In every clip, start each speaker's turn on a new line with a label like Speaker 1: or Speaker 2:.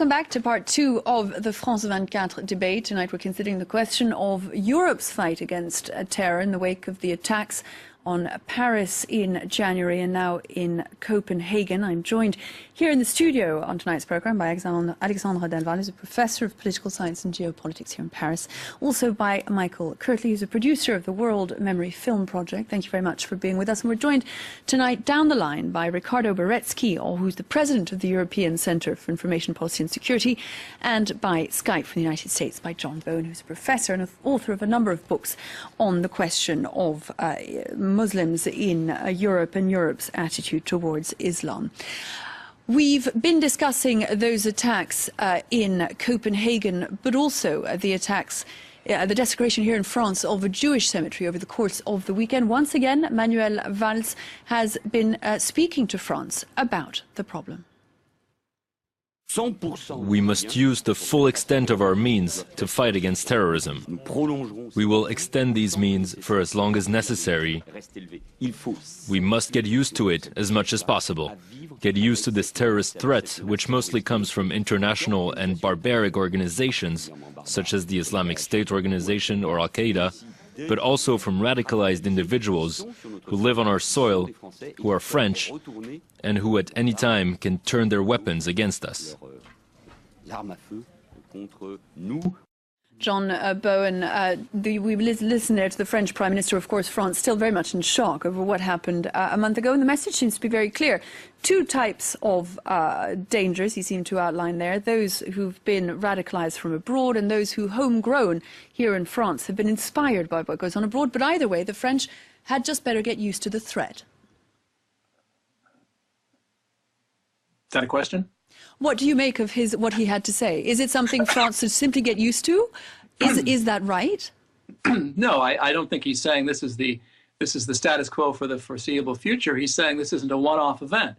Speaker 1: Welcome back to part two of the France 24 debate. Tonight we're considering the question of Europe's fight against terror in the wake of the attacks on Paris in January and now in Copenhagen. I'm joined here in the studio on tonight's programme by Alexandre Delval, who's a professor of political science and geopolitics here in Paris. Also by Michael Kirtley, who's a producer of the World Memory Film Project. Thank you very much for being with us. And we're joined tonight down the line by Ricardo Baretzky, who's the president of the European Centre for Information Policy and Security, and by Skype from the United States by John Bowen, who's a professor and author of a number of books on the question of Muslims in Europe and Europe's attitude towards Islam. We've been discussing those attacks in Copenhagen, but also the attacks, the desecration here in France of a Jewish cemetery over the course of the weekend. Once again, Manuel Valls has been speaking to France about the problem.
Speaker 2: We must use the full extent of our means to fight against terrorism. We will extend these means for as long as necessary. We must get used to it as much as possible. Get used to this terrorist threat, which mostly comes from international and barbaric organizations, such as the Islamic State organization or Al-Qaeda, but also from radicalized individuals who live on our soil, who are French, and who at any time can turn their weapons against us.
Speaker 1: John Bowen, we've listened there to the French Prime Minister. Of course, France still very much in shock over what happened a month ago, and the message seems to be very clear. Two types of dangers he seemed to outline there: those who've been radicalized from abroad and those who, homegrown here in France, have been inspired by what goes on abroad. But either way, the French had just better get used to the threat.
Speaker 3: Is that a question?
Speaker 1: What do you make of what he had to say? Is it something France should simply get used to? Is that right?
Speaker 3: No, I don't think he's saying this is the status quo for the foreseeable future. He's saying this isn't a one-off event.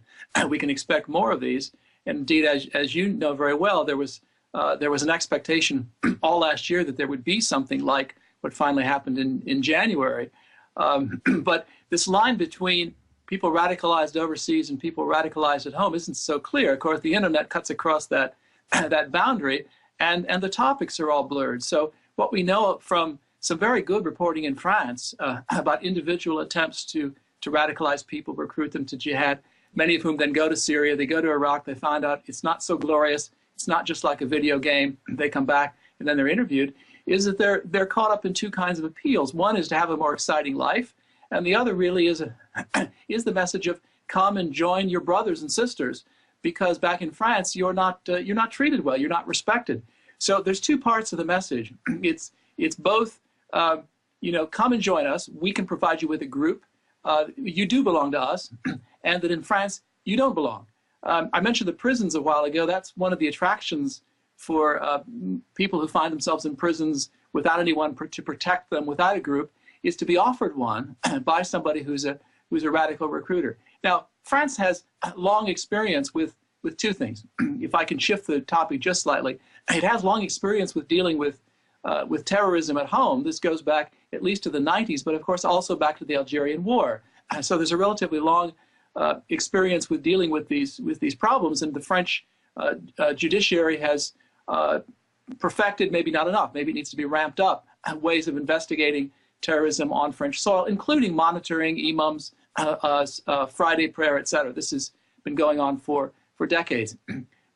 Speaker 3: We can expect more of these. And indeed, as you know very well, there was an expectation all last year that there would be something like what finally happened in January. But this line between people radicalized overseas and people radicalized at home isn't so clear. Of course, the internet cuts across that boundary, and the topics are all blurred. So what we know from some very good reporting in France about individual attempts to radicalize people, recruit them to jihad, many of whom then go to Syria, they go to Iraq, they find out it's not so glorious, it's not just like a video game, they come back and then they're interviewed, is that they're caught up in two kinds of appeals. One is to have a more exciting life, and the other really is the message of come and join your brothers and sisters, because back in France you're not treated well, you're not respected. So there's two parts of the message. It's both come and join us. We can provide you with a group. You do belong to us, and that in France you don't belong. I mentioned the prisons a while ago. That's one of the attractions for people who find themselves in prisons without anyone to protect them, without a group, is to be offered one by somebody who's a radical recruiter. Now, France has long experience with two things. If I can shift the topic just slightly, it has long experience with dealing with terrorism at home. This goes back at least to the 90s, but of course also back to the Algerian War. So there's a relatively long experience with dealing with these problems, and the French judiciary has perfected, maybe not enough, maybe it needs to be ramped up, ways of investigating terrorism on French soil, including monitoring imams, Friday prayer, etc. This has been going on for decades.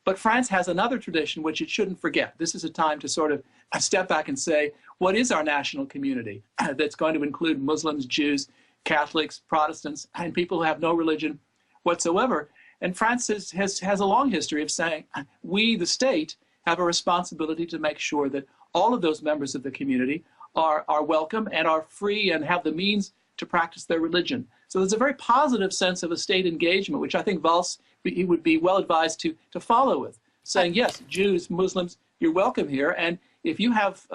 Speaker 3: But France has another tradition which it shouldn't forget. This is a time to sort of step back and say, what is our national community that's going to include Muslims, Jews, Catholics, Protestants, and people who have no religion whatsoever? And France has a long history of saying, we, the state, have a responsibility to make sure that all of those members of the community are welcome and are free and have the means to practice their religion. So there's a very positive sense of a state engagement, which I think Valls would be well advised to follow with, saying, yes, Jews, Muslims, you're welcome here. And if you have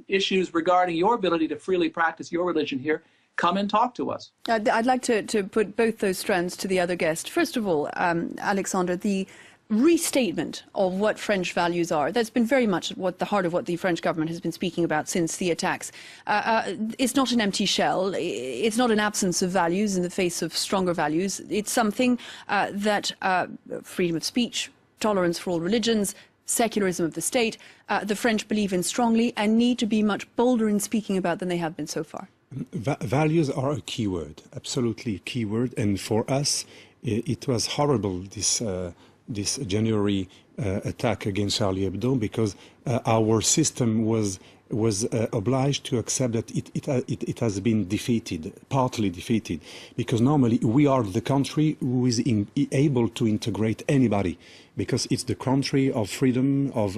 Speaker 3: issues regarding your ability to freely practice your religion here, come and talk to us.
Speaker 1: I'd like to put both those strands to the other guest. First of all, Alexandre, the restatement of what French values are. That's been very much at the heart of what the French government has been speaking about since the attacks. It's not an empty shell. It's not an absence of values in the face of stronger values. It's something that freedom of speech, tolerance for all religions, secularism of the state, the French believe in strongly and need to be much bolder in speaking about than they have been so far?
Speaker 4: Values are a key word, absolutely a key word. And for us, it was horrible, this January attack against Charlie Hebdo, because our system was obliged to accept that it has been defeated, partly defeated, because normally we are the country who is able to integrate anybody, because it's the country of freedom, of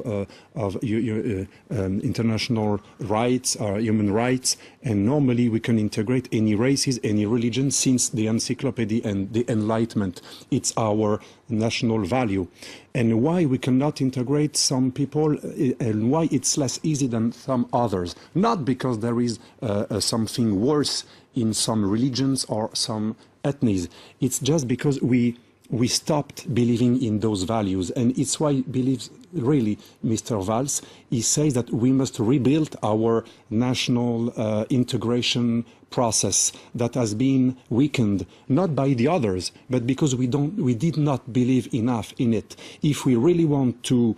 Speaker 4: international rights, human rights, and normally we can integrate any races, any religion, since the encyclopedia and the Enlightenment. It's our national value. And why we cannot integrate some people, and why it's less easy than some others? Not because there is something worse in some religions or some ethnies. It's just because we stopped believing in those values. And it's why he believes, really, Mr. Valls, he says that we must rebuild our national integration process that has been weakened, not by the others, but because we did not believe enough in it. If we really want to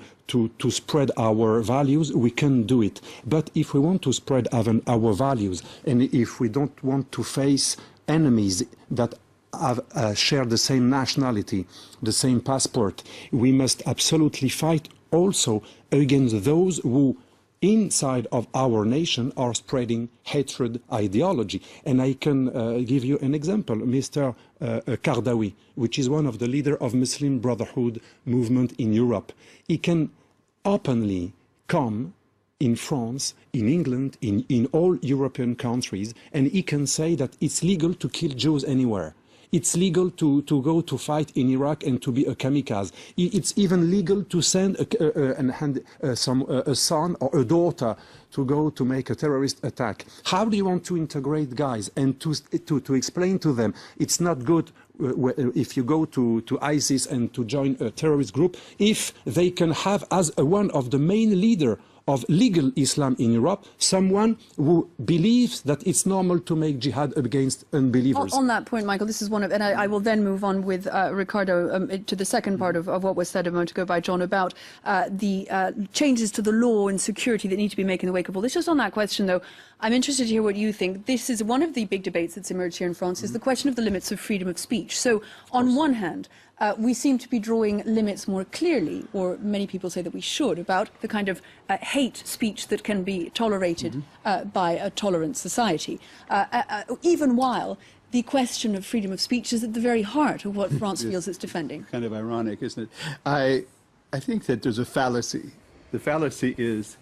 Speaker 4: spread our values, we can do it. But if we want to spread our values, and if we don't want to face enemies that have share the same nationality, the same passport, we must absolutely fight also against those who inside of our nation are spreading hatred ideology. And I can give you an example. Mr. Kardawi, which is one of the leaders of Muslim Brotherhood movement in Europe, he can openly come in France, in England, in all European countries, and he can say that it's legal to kill Jews anywhere. It's legal to go to fight in Iraq and to be a kamikaze. It's even legal to send a son or a daughter to go to make a terrorist attack. How do you want to integrate guys and to explain to them it's not good if you go to ISIS and to join a terrorist group, if they can have as one of the main leader of legal Islam in Europe, someone who believes that it's normal to make jihad against unbelievers.
Speaker 1: On that point, Michael, this is one of, and I will then move on with Ricardo to the second part of what was said a moment ago by John about the changes to the law and security that need to be made in the wake of all this. Just on that question, though, I'm interested to hear what you think. This is one of the big debates that's emerged here in France, is the question of the limits of freedom of speech. So, on one hand, we seem to be drawing limits more clearly, or many people say that we should, about the kind of hate speech that can be tolerated by a tolerant society, even while the question of freedom of speech is at the very heart of what France feels it's defending.
Speaker 5: Kind of ironic, isn't it? I think that there's a fallacy. The fallacy is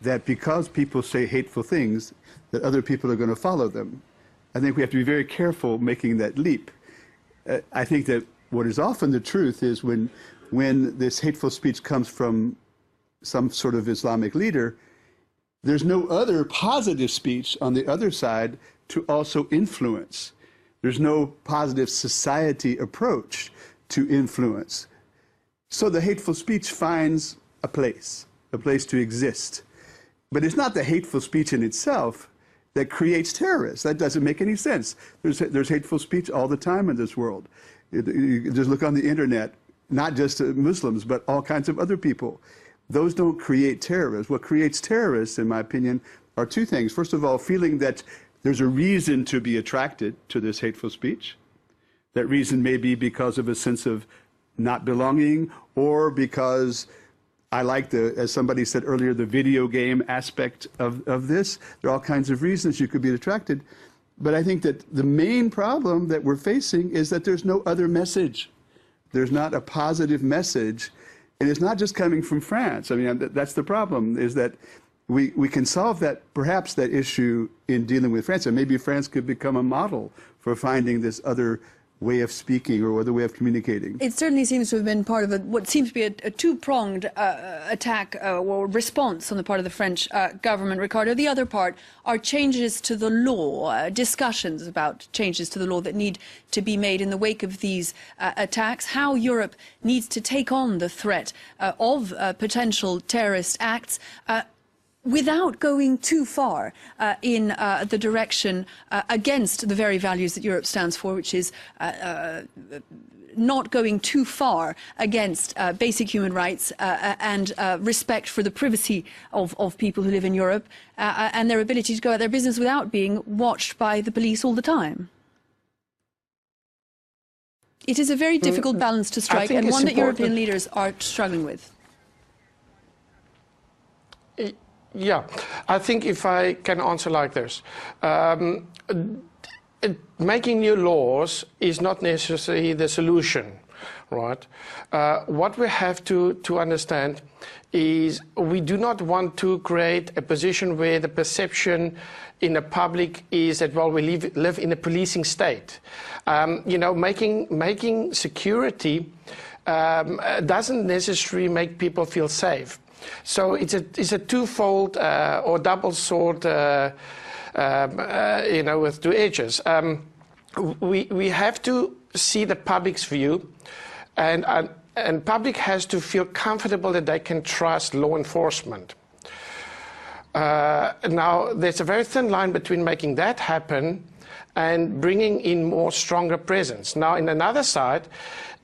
Speaker 5: that because people say hateful things, that other people are going to follow them. I think we have to be very careful making that leap. I think that what is often the truth is when this hateful speech comes from some sort of Islamic leader, there's no other positive speech on the other side to also influence. There's no positive society approach to influence. So the hateful speech finds a place to exist. But it's not the hateful speech in itself that creates terrorists. That doesn't make any sense. There's hateful speech all the time in this world. You just look on the internet, not just Muslims, but all kinds of other people. Those don't create terrorists. What creates terrorists, in my opinion, are two things. First of all, feeling that there's a reason to be attracted to this hateful speech. That reason may be because of a sense of not belonging, or because I like as somebody said earlier, the video game aspect of this. There are all kinds of reasons you could be attracted. But I think that the main problem that we're facing is that there's no other message. There's not a positive message. And it's not just coming from France. I mean, that's the problem, is that we can solve that, perhaps that issue in dealing with France. And maybe France could become a model for finding this other way of speaking or other way of communicating.
Speaker 1: It certainly seems to have been part of what seems to be a two-pronged attack or response on the part of the French government, Ricardo. The other part are changes to the law, discussions about changes to the law that need to be made in the wake of these attacks, how Europe needs to take on the threat of potential terrorist acts. without going too far in the direction against the very values that Europe stands for, which is not going too far against basic human rights and respect for the privacy of people who live in Europe and their ability to go about their business without being watched by the police all the time. It is a very difficult balance to strike, and one that European leaders are struggling with.
Speaker 6: Yeah, I think if I can answer like this. Making new laws is not necessarily the solution, right? What we have to understand is we do not want to create a position where the perception in the public is that, well, we live in a policing state. You know, making security doesn't necessarily make people feel safe. So it's a twofold or double sword, you know, with two edges. We have to see the public's view, and public has to feel comfortable that they can trust law enforcement. Now, there's a very thin line between making that happen and bringing in more stronger presence. Now, in another side,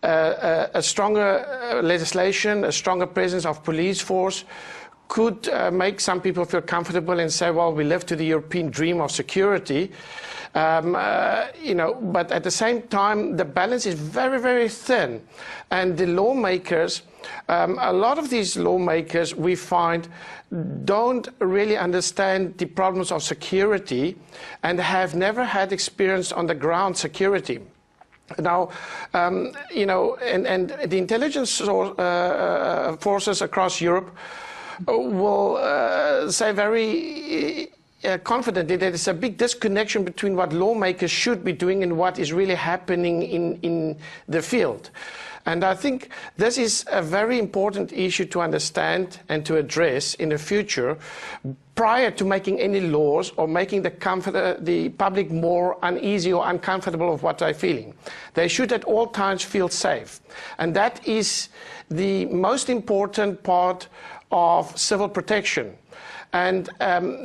Speaker 6: a stronger legislation, a stronger presence of police force could make some people feel comfortable and say, well, we live to the European dream of security. You know, but at the same time, the balance is very, very thin. And the lawmakers, a lot of these lawmakers, we find, don't really understand the problems of security and have never had experience on the ground security. Now, you know, and the intelligence forces across Europe will say very confidently that there's a big disconnection between what lawmakers should be doing and what is really happening in the field. And I think this is a very important issue to understand and to address in the future prior to making any laws or making the public more uneasy or uncomfortable of what they're feeling. They should at all times feel safe. And that is the most important part of civil protection. And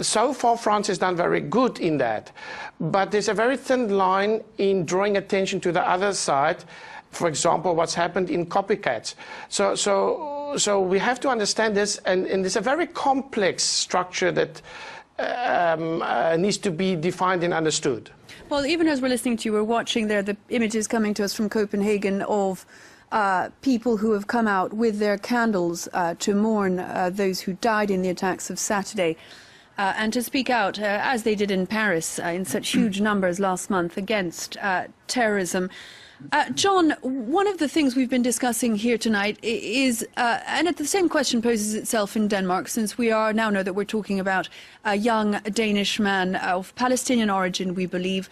Speaker 6: so far, France has done very good in that. But there's a very thin line in drawing attention to the other side. For example, what's happened in copycats. So we have to understand this, and there's a very complex structure that needs to be defined and understood.
Speaker 1: Well, even as we're listening to you, we're watching there the images coming to us from Copenhagen of people who have come out with their candles to mourn those who died in the attacks of Saturday and to speak out, as they did in Paris, in such huge numbers last month against terrorism. John, one of the things we've been discussing here tonight is, and the same question poses itself in Denmark, since we now know that we're talking about a young Danish man of Palestinian origin, we believe,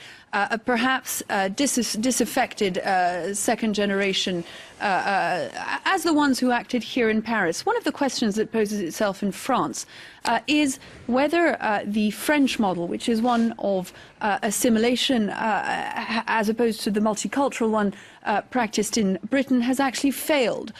Speaker 1: perhaps disaffected second generation, as the ones who acted here in Paris. One of the questions that poses itself in France is whether the French model, which is one of assimilation as opposed to the multicultural one practiced in Britain, has actually failed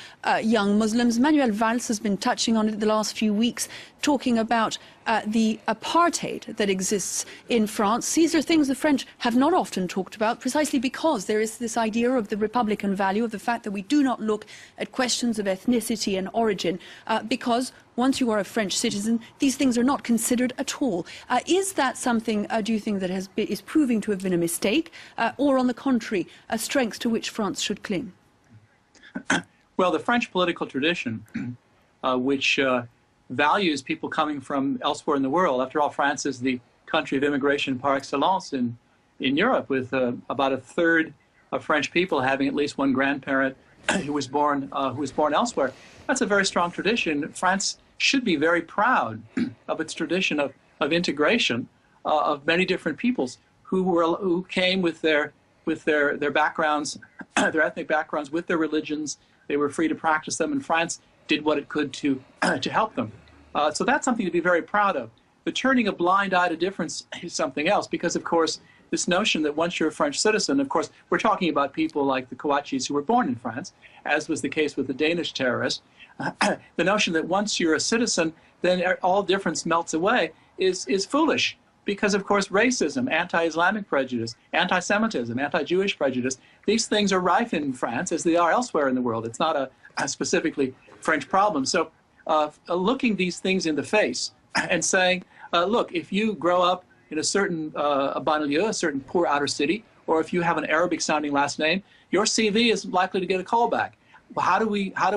Speaker 1: young Muslims. Manuel Valls has been touching on it the last few weeks, talking about the apartheid that exists in France. These are things the French have not often talked about, precisely because there is this idea of the Republican value, of the fact that we do not look at questions of ethnicity and origin, because once you are a French citizen, these things are not considered at all. Is that something, do you think, that is proving to have been a mistake, or on the contrary, a strength to which France should cling?
Speaker 3: Well, the French political tradition, which values people coming from elsewhere in the world. After all, France is the country of immigration par excellence in Europe, with about a third of French people having at least one grandparent who was born elsewhere. That's a very strong tradition. France should be very proud of its tradition of integration of many different peoples who came with their backgrounds, their ethnic backgrounds, with their religions. They were free to practice them, and France did what it could to help them. So that's something to be very proud of. But turning a blind eye to difference is something else, because, of course, this notion that once you're a French citizen, of course, we're talking about people like the Kouachis who were born in France, as was the case with the Danish terrorists. The notion that once you're a citizen, then all difference melts away is foolish. Because, of course, racism, anti-Islamic prejudice, anti-Semitism, anti-Jewish prejudice, these things are rife in France as they are elsewhere in the world. It's not a specifically French problem. So looking these things in the face and saying, look, if you grow up in a certain banlieue, a certain poor outer city, or if you have an Arabic-sounding last name, your CV is likely to get a callback. Well, how do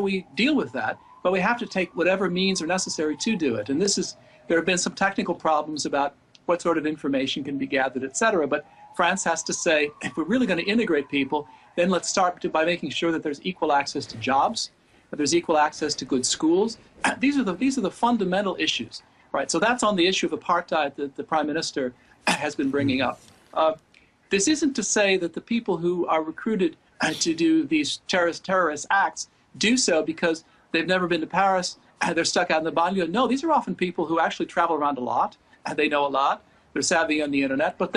Speaker 3: we deal with that? But we have to take whatever means are necessary to do it. And there have been some technical problems about what sort of information can be gathered, et cetera. But France has to say, if we're really going to integrate people, then let's start by making sure that there's equal access to jobs, that there's equal access to good schools. These are the fundamental issues, right? So that's on the issue of apartheid that the Prime Minister has been bringing up. This isn't to say that the people who are recruited to do these terrorist acts do so because they've never been to Paris, they're stuck out in the banlieue. No, these are often people who actually travel around a lot. They know a lot. They're savvy on the internet, but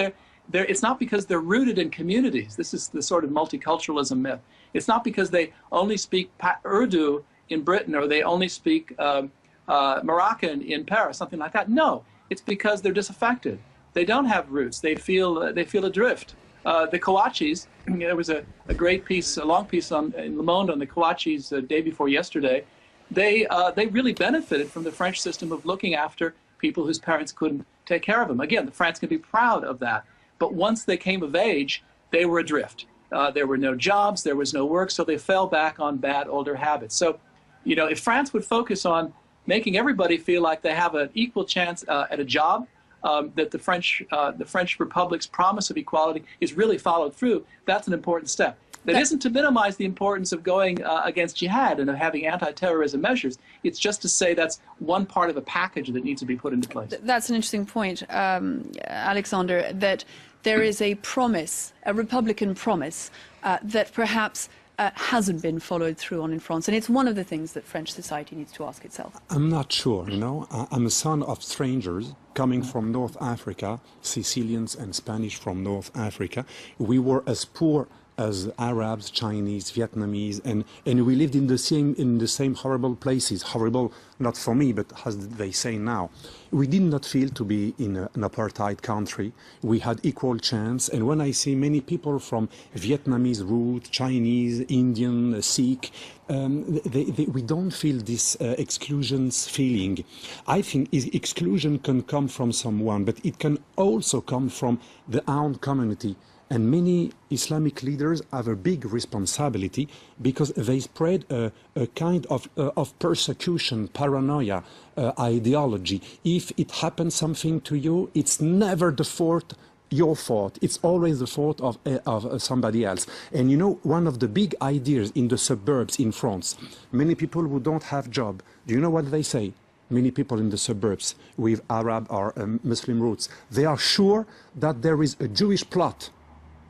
Speaker 3: it's not because they're rooted in communities. This is the sort of multiculturalism myth. It's not because they only speak Urdu in Britain or they only speak Moroccan in Paris, something like that. No, it's because they're disaffected. They don't have roots. They feel adrift. The Kawachis, there was a great piece, a long piece in Le Monde on the Kawachis the day before yesterday. They really benefited from the French system of looking after people whose parents couldn't take care of them. Again, France can be proud of that. But once they came of age, they were adrift. There were no jobs, there was no work, so they fell back on bad older habits. So, if France would focus on making everybody feel like they have an equal chance at a job, that the French Republic's promise of equality is really followed through, that's an important step. That isn't to minimize the importance of going against jihad and of having anti-terrorism measures. It's just to say that's one part of a package that needs to be put into place.
Speaker 1: That's an interesting point, Alexander, that there is a promise, a Republican promise, that perhaps hasn't been followed through on in France. And it's one of the things that French society needs to ask itself.
Speaker 4: I'm not sure, I'm a son of strangers coming from North Africa, Sicilians and Spanish from North Africa. We were as poor as Arabs, Chinese, Vietnamese, and we lived in the same horrible places. Horrible, not for me, but as they say now. We did not feel to be in an apartheid country. We had equal chance. And when I see many people from Vietnamese root, Chinese, Indian, Sikh, we don't feel this exclusion feeling. I think exclusion can come from someone, but it can also come from the own community. And many Islamic leaders have a big responsibility because they spread a kind of persecution, paranoia, ideology. If it happens something to you, it's never your fault. It's always the fault of somebody else. And one of the big ideas in the suburbs in France, many people who don't have job, do you know what they say? Many people in the suburbs with Arab or Muslim roots, they are sure that there is a Jewish plot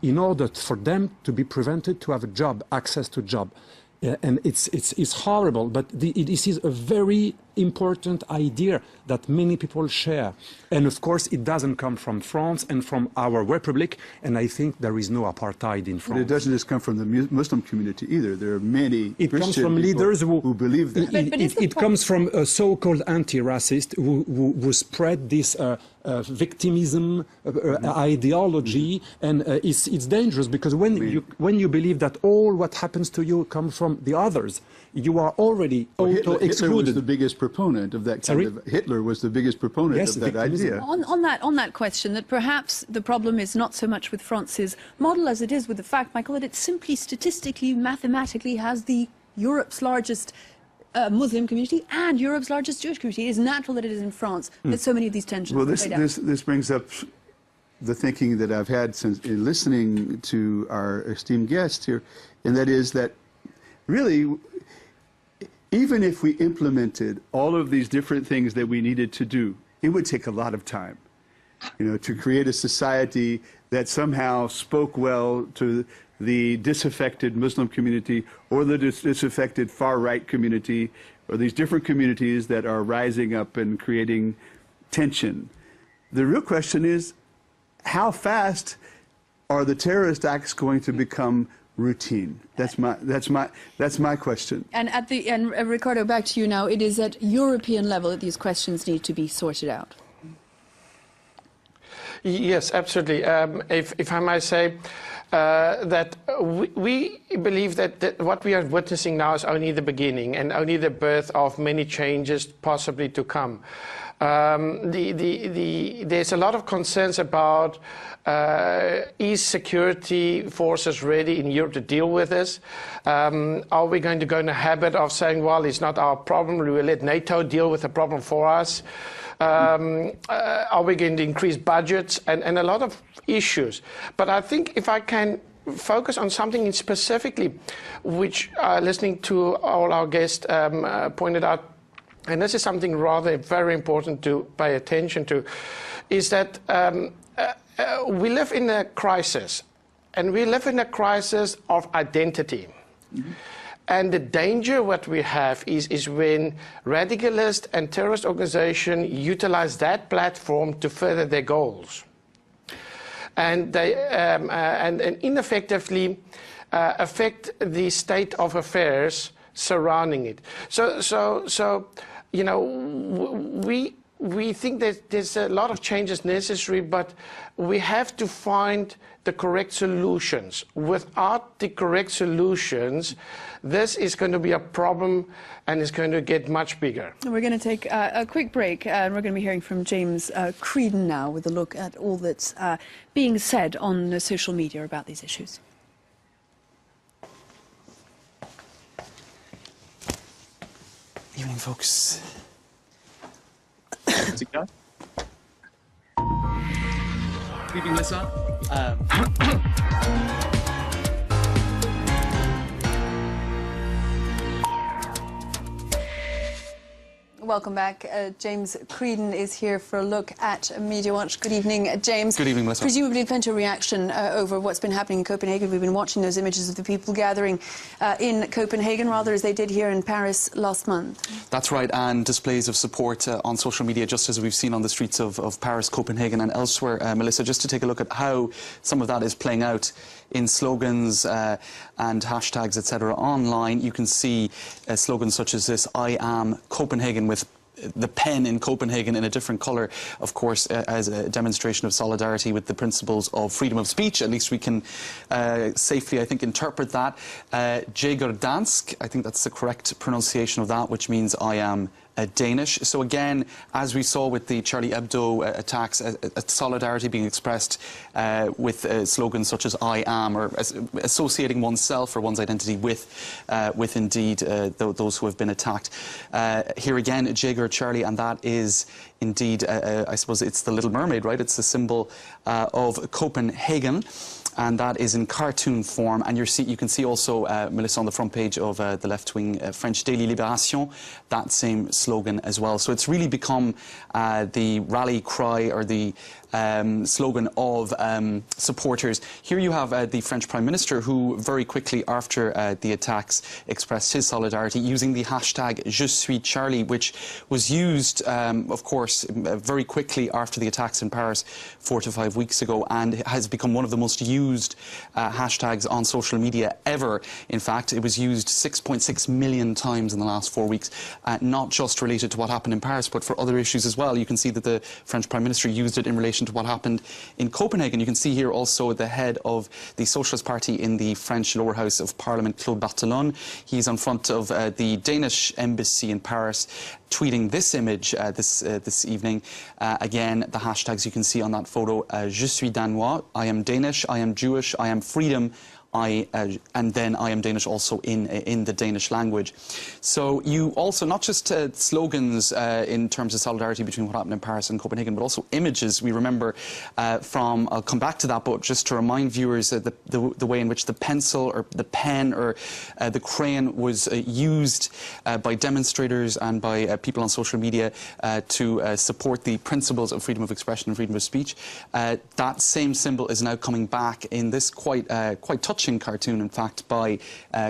Speaker 4: in order for them to be prevented to have a job, access to job. And it's horrible, but this is a very important idea that many people share. And of course, it doesn't come from France and from our republic, and I think there is no apartheid in France.
Speaker 5: But it doesn't just come from the Muslim community either. There are many
Speaker 4: It
Speaker 5: Christian
Speaker 4: comes from leaders who
Speaker 5: believe that.
Speaker 4: It comes from a so-called anti-racist who spread this victimism ideology, and it's dangerous because when you believe that all what happens to you comes from the others, you are already auto-excluded.
Speaker 5: Hitler was the biggest proponent of that kind of. Hitler was the biggest proponent of that idea.
Speaker 1: On that question, that perhaps the problem is not so much with France's model as it is with the fact, Michael, that it simply statistically, mathematically has Europe's largest Muslim community and Europe's largest Jewish community. It is natural that it is in France that so many of these tensions
Speaker 5: Well,
Speaker 1: are played out.
Speaker 5: this brings up the thinking that I've had since in listening to our esteemed guest here, and that is that really, even if we implemented all of these different things that we needed to do, it would take a lot of time, to create a society that somehow spoke well to the disaffected Muslim community or the disaffected far-right community or these different communities that are rising up and creating tension. The real question is, how fast are the terrorist acts going to become routine? That's my question.
Speaker 1: And Ricardo, back to you now. It is at European level that these questions need to be sorted out.
Speaker 6: Yes, absolutely. If I might say that we believe that what we are witnessing now is only the beginning and only the birth of many changes possibly to come. There's a lot of concerns about is security forces ready in Europe to deal with this? Are we going to go in a habit of saying, well, it's not our problem, we will let NATO deal with the problem for us? Are we going to increase budgets? And a lot of issues. But I think if I can focus on something specifically, which listening to all our guests pointed out, and this is something rather very important to pay attention to, is that we live in a crisis, and we live in a crisis of identity. Mm-hmm. And the danger what we have is when radicalist and terrorist organizations utilize that platform to further their goals. And they and ineffectively affect the state of affairs surrounding it. So you know, we think that there's a lot of changes necessary, but we have to find the correct solutions. Without the correct solutions, this is going to be a problem and it's going to get much bigger.
Speaker 1: We're going to take a quick break, and we're going to be hearing from James Creedon now with a look at all that's being said on social media about these issues.
Speaker 7: Evening, folks.
Speaker 3: How's it going? Leaving this on?
Speaker 1: Welcome back. James Creedon is here for a look at Media Watch. Good evening, James.
Speaker 7: Good evening, Melissa.
Speaker 1: Presumably plenty of reaction over what's been happening in Copenhagen. We've been watching those images of the people gathering in Copenhagen, rather as they did here in Paris last month.
Speaker 7: That's right, and displays of support on social media, just as we've seen on the streets of Paris, Copenhagen and elsewhere, Melissa, just to take a look at how some of that is playing out in slogans and hashtags, etc. online. You can see slogans such as this, "I am Copenhagen," with the pen in Copenhagen in a different colour, of course, as a demonstration of solidarity with the principles of freedom of speech. At least we can safely, I think, interpret that. Jager Dansk, I think that's the correct pronunciation of that, which means I am Danish. So again, as we saw with the Charlie Hebdo attacks, solidarity being expressed with slogans such as "I am," or associating oneself or one's identity with indeed those who have been attacked. Here again, Jager Charlie, and that is indeed, I suppose it's the Little Mermaid, right? It's the symbol of Copenhagen. And that is in cartoon form. And you can see also, Melissa, on the front page of the left-wing French daily Libération, that same slogan as well. So it's really become the rally cry, or the slogan of supporters. Here you have the French Prime Minister, who very quickly after the attacks expressed his solidarity using the hashtag "Je suis Charlie," which was used, of course, very quickly after the attacks in Paris 4 to 5 weeks ago, and has become one of the most used hashtags on social media ever. In fact, it was used 6.6 million times in the last 4 weeks, not just related to what happened in Paris, but for other issues as well. You can see that the French Prime Minister used it in relation to what happened in Copenhagen. You can see here also the head of the Socialist Party in the French lower house of Parliament, Claude Barthelon. He's in front of the Danish embassy in Paris, tweeting this image this evening. Again, the hashtags you can see on that photo: "Je suis Danois," "I am Danish," "I am Jewish," "I am freedom," and then "I am Danish" also in the Danish language. So you also, not just slogans in terms of solidarity between what happened in Paris and Copenhagen, but also images. We remember from, I'll come back to that, but just to remind viewers the way in which the pencil or the pen or the crayon was used by demonstrators and by people on social media to support the principles of freedom of expression and freedom of speech. That same symbol is now coming back in this quite touching cartoon, in fact, by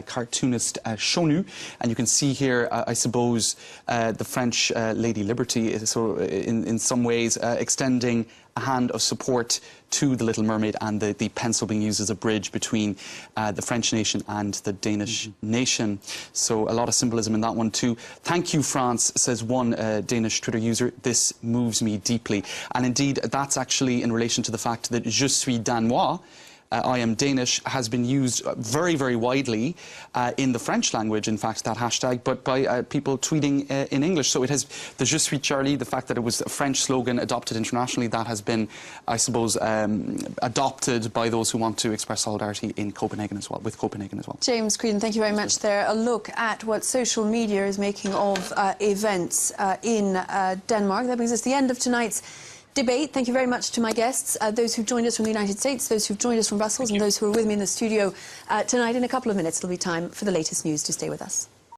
Speaker 7: cartoonist Chonu. And you can see here, I suppose, the French Lady Liberty, so in some ways extending a hand of support to The Little Mermaid and the pencil being used as a bridge between the French nation and the Danish nation. So a lot of symbolism in that one too. Thank you, France, says one Danish Twitter user. This moves me deeply. And indeed, that's actually in relation to the fact that je suis Danois, I am Danish, has been used very, very widely in the French language, in fact, that hashtag, but by people tweeting in English. So it has, the Je suis Charlie, the fact that it was a French slogan adopted internationally, that has been, I suppose, adopted by those who want to express solidarity in Copenhagen as well, with Copenhagen as well.
Speaker 1: James Creedon, thank you very much there. A look at what social media is making of events in Denmark. That brings us to the end of tonight's debate. Thank you very much to my guests, those who've joined us from the United States, those who've joined us from Brussels, and those who are with me in the studio tonight. In a couple of minutes, it'll be time for the latest news. To stay with us.